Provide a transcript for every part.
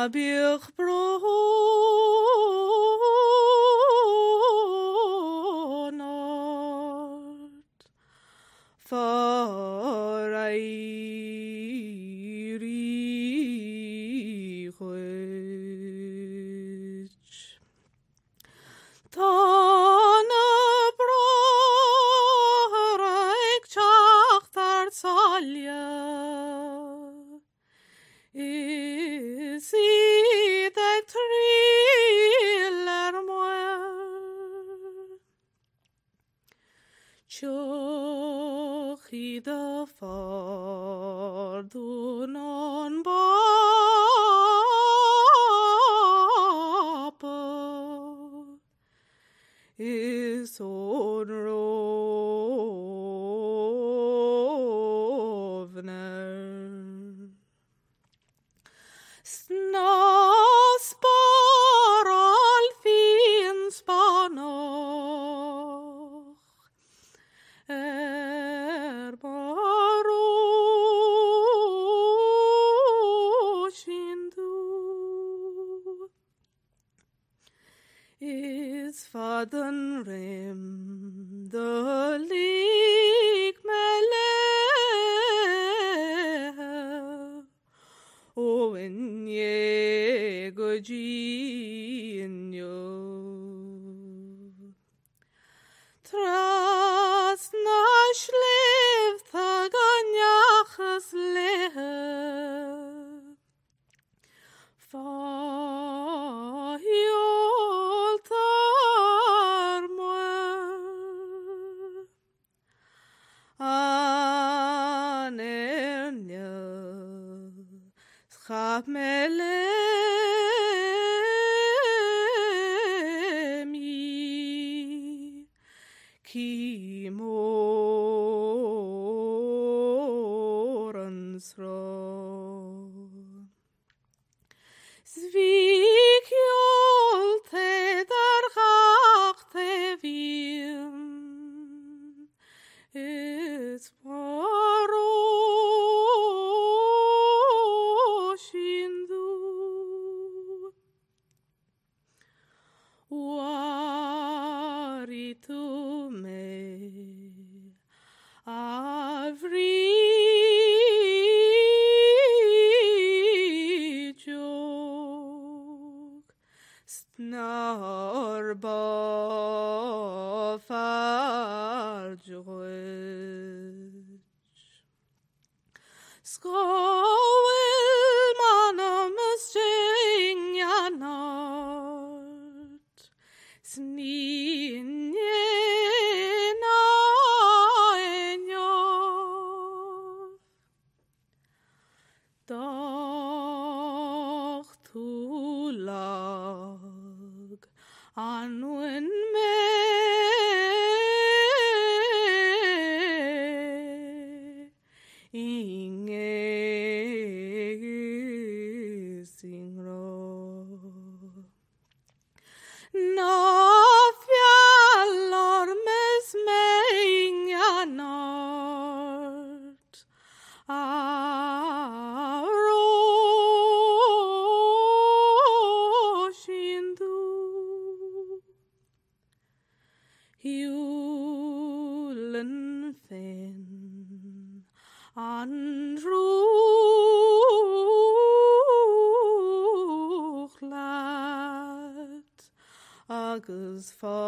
bir bronort for eirich Tana broreik tjachter salja Is I deg triller moer Tjoch I da fardunon bapa Is on rovner Snaspar all finns barnoch Baroshindu Is faden rem de lig mele O en je gojinjo Tras nash lev taganjachas lev Fahiol tarmoer Anernia Schap melemi Ki morensro Zvikjol te der gachte vim Is Baroshindu Wari tu me Avri jog Snarba farjoj Skål manamus jingjanart Sninje na enjof Doch tu lag anwen me Inge singro Na fjallar mes meinjanart Aroshindu Julen fin Anruchlat agus fásigurt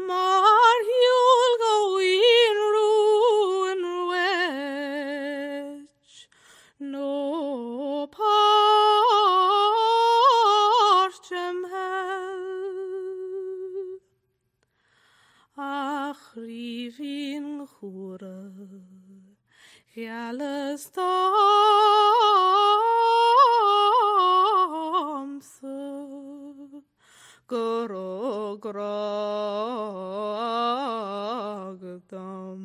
Mar hiúl go in ruin wech No parchem hel Ach rifin chura Gjalles damse Gorogragdam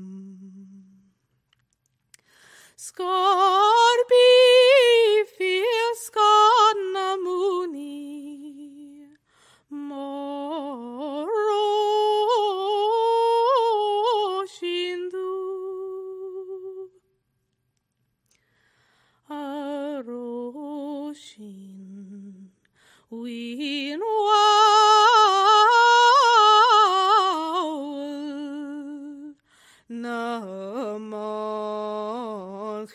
Skorbi fiskana muni Moroshin Wien wawl na machikrin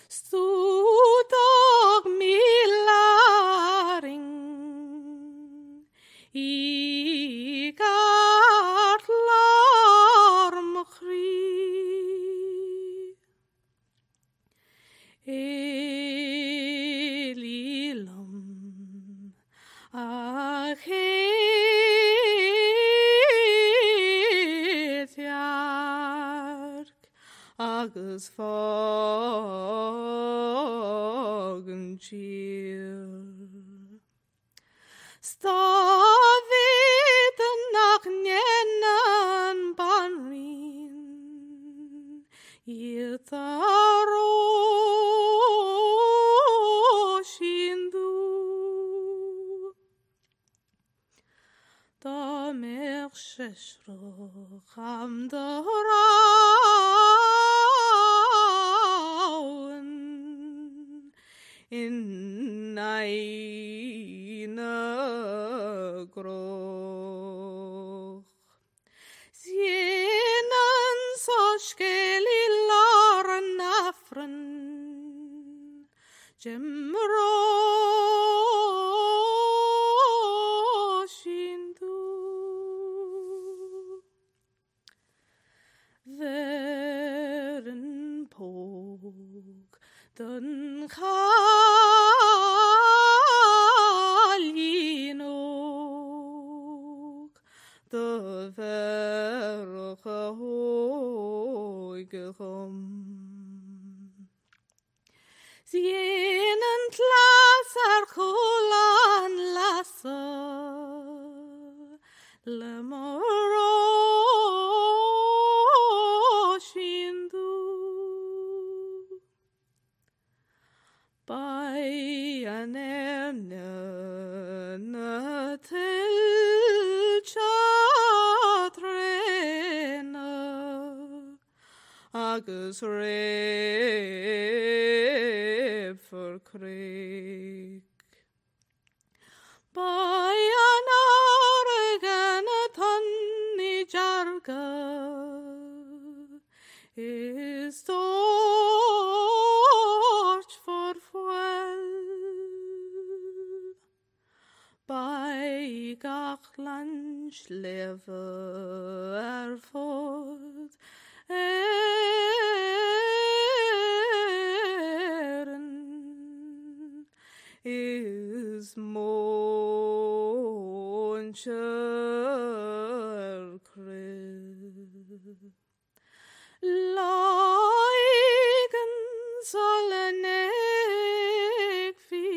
stutog milaring I gartlar machri Elilam achetiark agus fagen cheer Stavid nach nenan banrin Shindu Da mer sheshro kham rauen in naina groch Sienen so skeli laren afren Jemro shindu Veren pog den Chalinog de verge hoigegom Sienen tlasar chulan lasa le moro shindu By an na tel chatrena agus rape for creek By an argan a tunny jarga is torch for fuel By gachlanch lever fod is moncher crib Laigen sollen ek vi